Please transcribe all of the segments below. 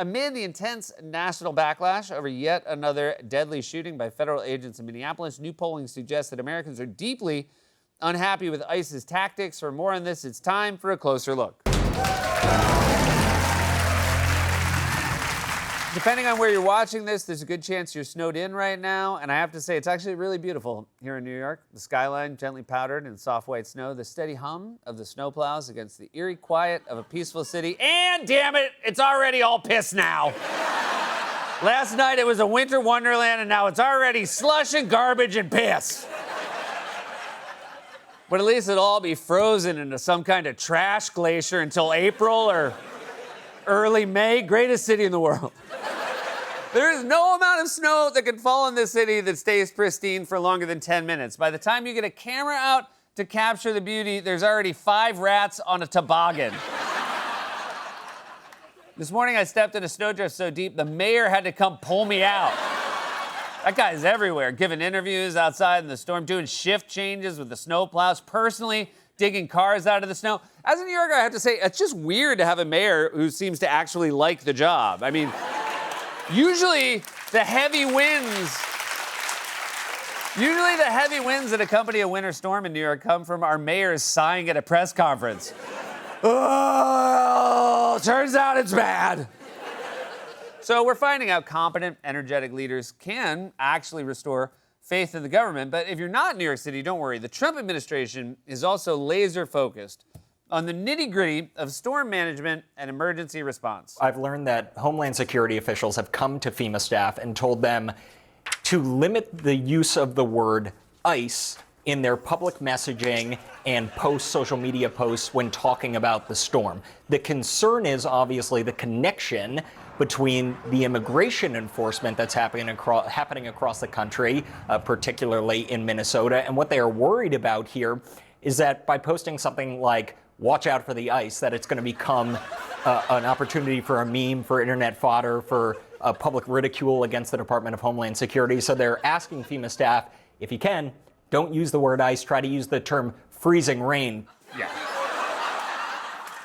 Amid the intense national backlash over yet another deadly shooting by federal agents in Minneapolis, new polling suggests that Americans are deeply unhappy with ICE's tactics. For more on this, it's time for a closer look. Depending on where you're watching this, there's a good chance you're snowed in right now. And I have to say, it's actually really beautiful here in New York. The skyline gently powdered in soft white snow, the steady hum of the snowplows against the eerie quiet of a peaceful city. And damn it, it's already all piss now. Last night it was a winter wonderland, and now it's already slush and garbage and piss. But at least it'll all be frozen into some kind of trash glacier until April or early May. Greatest city in the world. There is no amount of snow that can fall in this city that stays pristine for longer than 10 minutes. By the time you get a camera out to capture the beauty, there's already 5 rats on a toboggan. This morning I stepped in a snowdrift so deep, the mayor had to come pull me out. That guy's everywhere, giving interviews outside in the storm, doing shift changes with the snowplows, personally digging cars out of the snow. As a New Yorker, I have to say, it's just weird to have a mayor who seems to actually like the job. I mean, usually the heavy winds that accompany a winter storm in New York come from our mayors sighing at a press conference. Oh, turns out it's bad. So we're finding out competent, energetic leaders can actually restore faith in the government. But if you're not in New York City, don't worry. The Trump administration is also laser focused on the nitty-gritty of storm management and emergency response. I've learned that Homeland Security officials have come to FEMA staff and told them to limit the use of the word ICE in their public messaging and social media posts when talking about the storm. The concern is obviously the connection between the immigration enforcement that's happening across the country, particularly in Minnesota. And what they are worried about here is that by posting something like, watch out for the ICE, that it's going to become an opportunity for a meme, for internet fodder, for public ridicule against the Department of Homeland Security. So they're asking FEMA staff, if you can, don't use the word ICE, try to use the term freezing rain. Yeah.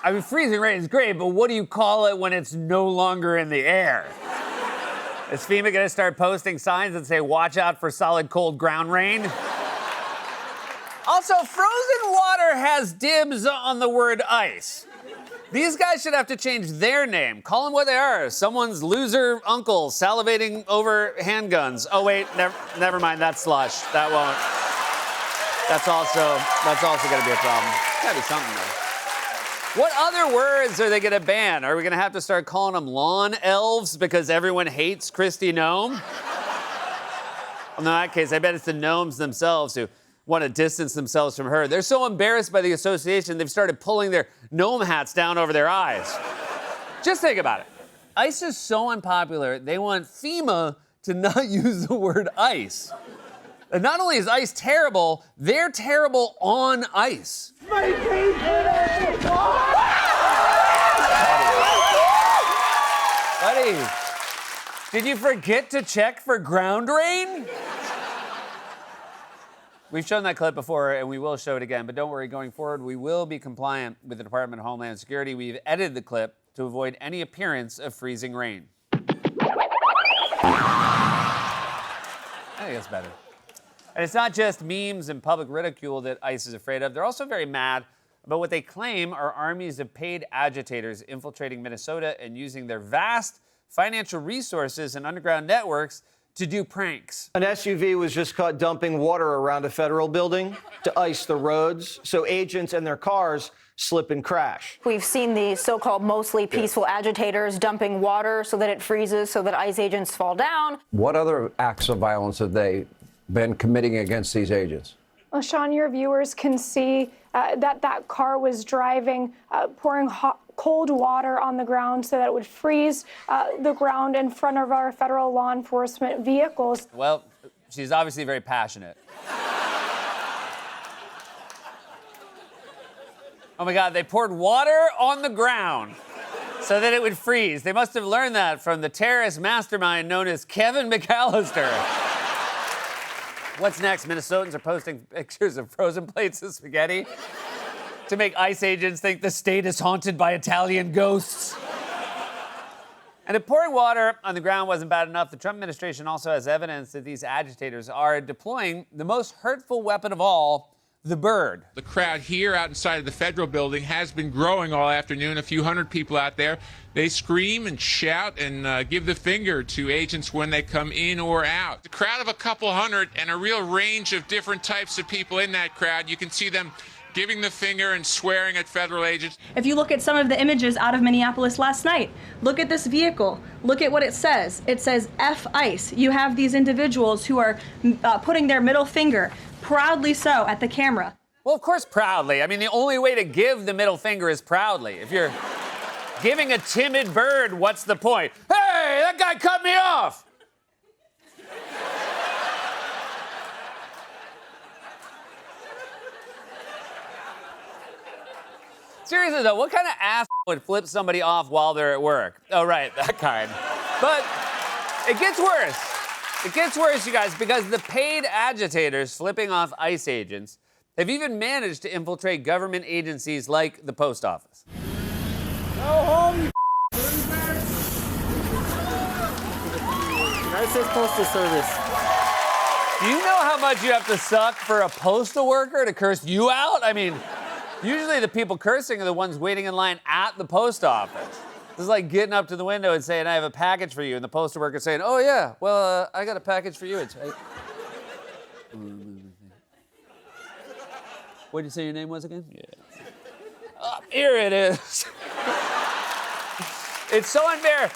I mean, freezing rain is great, but what do you call it when it's no longer in the air? Is FEMA going to start posting signs that say, watch out for solid cold ground rain? Also, frozen water has dibs on the word ice. These guys should have to change their name. Call them what they are. Someone's loser uncle salivating over handguns. Oh, wait, never mind. That's slush. That won't. That's also going to be a problem. Gotta be something, though. What other words are they going to ban? Are we going to have to start calling them lawn elves because everyone hates Kristi Noem? Well, in that case, I bet it's the gnomes themselves who want to distance themselves from her. They're so embarrassed by the association, they've started pulling their gnome hats down over their eyes. Just think about it. ICE is so unpopular, they want FEMA to not use the word ICE. And not only is ICE terrible, they're terrible on ice. Buddy, did you forget to check for ground rain? We've shown that clip before, and we will show it again. But don't worry, going forward, we will be compliant with the Department of Homeland Security. We've edited the clip to avoid any appearance of freezing rain. I think that's better. And it's not just memes and public ridicule that ICE is afraid of. They're also very mad about what they claim are armies of paid agitators infiltrating Minnesota and using their vast financial resources and underground networks to do pranks. An SUV was just caught dumping water around a federal building to ice the roads so agents and their cars slip and crash. We've seen the so-called mostly peaceful agitators dumping water so that it freezes so that ICE agents fall down. What other acts of violence have they been committing against these agents? Well, Sean, your viewers can see that car was driving, pouring cold water on the ground so that it would freeze the ground in front of our federal law enforcement vehicles. Well, she's obviously very passionate. Oh my God, they poured water on the ground so that it would freeze. They must have learned that from the terrorist mastermind known as Kevin McAllister. What's next? Minnesotans are posting pictures of frozen plates of spaghetti to make ICE agents think the state is haunted by Italian ghosts. And if pouring water on the ground wasn't bad enough, the Trump administration also has evidence that these agitators are deploying the most hurtful weapon of all, the bird. The crowd here out inside of the federal building has been growing all afternoon. A few hundred people out there. They scream and shout and give the finger to agents when they come in or out. The crowd of a couple hundred and a real range of different types of people in that crowd. You can see them giving the finger and swearing at federal agents. If you look at some of the images out of Minneapolis last night, look at this vehicle. Look at what it says. It says F ICE. You have these individuals who are putting their middle finger, proudly so, at the camera. Well, of course, proudly. I mean, the only way to give the middle finger is proudly. If you're giving a timid bird, what's the point? Hey, that guy cut me off! Seriously, though, what kind of ass would flip somebody off while they're at work? Oh, right, that kind. But it gets worse. It gets worse, you guys, because the paid agitators flipping off ICE agents have even managed to infiltrate government agencies like the post office. Go home, you United States Postal Service. Do you know how much you have to suck for a postal worker to curse you out? I mean, usually the people cursing are the ones waiting in line at the post office. This is like getting up to the window and saying, I have a package for you, and the postal worker saying, oh, yeah, well, I got a package for you. It's right. What did you say your name was again? Yeah. Here it is. It's so unfair.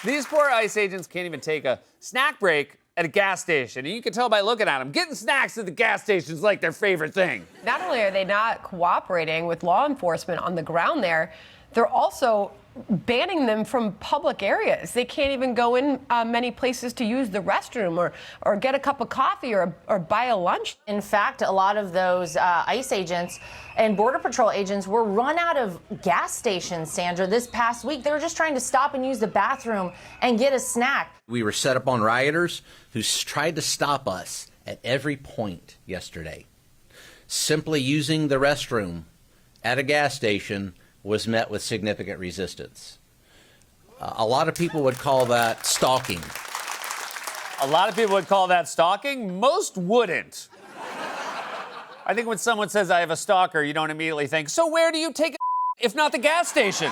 These poor ICE agents can't even take a snack break at a gas station. And you can tell by looking at them. Getting snacks at the gas station is like their favorite thing. Not only are they not cooperating with law enforcement on the ground there, they're also banning them from public areas. They can't even go in many places to use the restroom or get a cup of coffee or buy a lunch. In fact, a lot of those ICE agents and Border Patrol agents were run out of gas stations, Sandra, this past week. They were just trying to stop and use the bathroom and get a snack. We were set up on rioters who tried to stop us at every point yesterday. Simply using the restroom at a gas station was met with significant resistance. A lot of people would call that stalking. A lot of people would call that stalking. Most wouldn't. I think when someone says, I have a stalker, you don't immediately think, so where do you take a if not the gas station?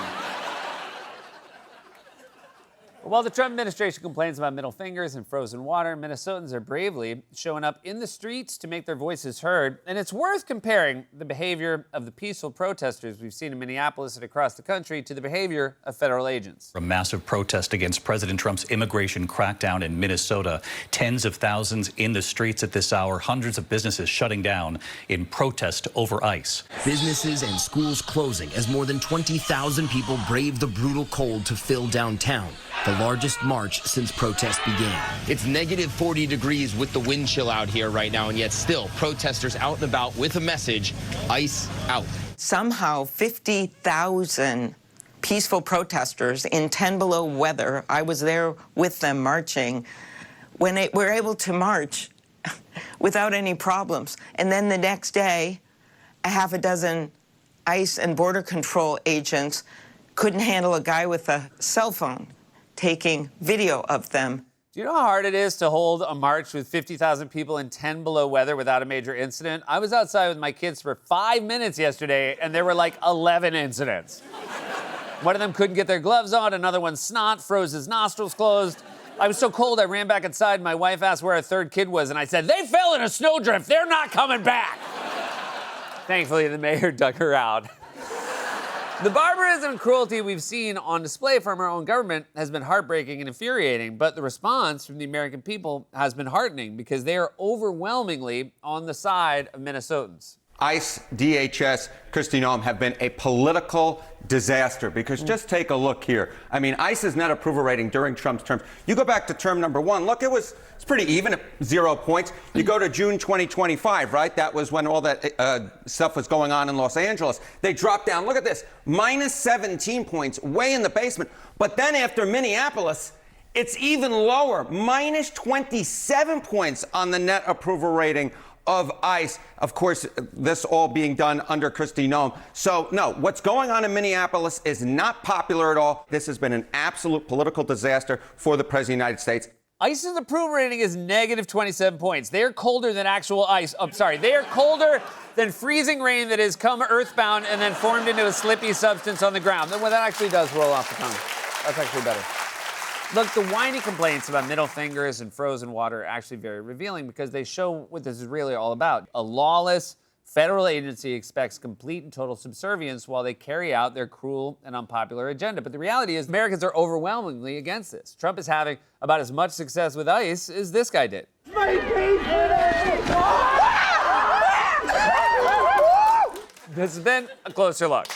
While the Trump administration complains about middle fingers and frozen water, Minnesotans are bravely showing up in the streets to make their voices heard. And it's worth comparing the behavior of the peaceful protesters we've seen in Minneapolis and across the country to the behavior of federal agents. A massive protest against President Trump's immigration crackdown in Minnesota. Tens of thousands in the streets at this hour. Hundreds of businesses shutting down in protest over ICE. Businesses and schools closing as more than 20,000 people braved the brutal cold to fill downtown. The largest march since protests began. It's negative 40 degrees with the wind chill out here right now, and yet still protesters out and about with a message, ICE out. Somehow 50,000 peaceful protesters in 10 below weather, I was there with them marching, when they were able to march without any problems. And then the next day, a half a dozen ICE and Border Control agents couldn't handle a guy with a cell phone taking video of them. Do you know how hard it is to hold a march with 50,000 people in 10 below weather without a major incident? I was outside with my kids for 5 minutes yesterday, and there were like 11 incidents. One of them couldn't get their gloves on, another one snot, froze his nostrils closed. I was so cold, I ran back inside. My wife asked where our third kid was, and I said, they fell in a snowdrift. They're not coming back. Thankfully, the mayor dug her out. The barbarism and cruelty we've seen on display from our own government has been heartbreaking and infuriating, but the response from the American people has been heartening because they are overwhelmingly on the side of Minnesotans. ICE, DHS, Kristi Noem have been a political disaster because just take a look here. I mean, ICE's net approval rating during Trump's term. You go back to term number one. Look, it's pretty even at 0 points. You go to June 2025, right? That was when all that stuff was going on in Los Angeles. They dropped down. Look at this, minus 17 points, way in the basement. But then after Minneapolis, it's even lower, minus 27 points on the net approval rating of ICE. Of course, this all being done under Kristi Noem. So, no, what's going on in Minneapolis is not popular at all. This has been an absolute political disaster for the President of the United States. ICE's approval rating is negative 27 points. They are colder than actual ice. I'm sorry, they are colder than freezing rain that has come earthbound and then formed into a slippy substance on the ground. Well, that actually does roll off the tongue. That's actually better. Look, the whiny complaints about middle fingers and frozen water are actually very revealing because they show what this is really all about. A lawless federal agency expects complete and total subservience while they carry out their cruel and unpopular agenda. But the reality is Americans are overwhelmingly against this. Trump is having about as much success with ICE as this guy did. This has been a closer look.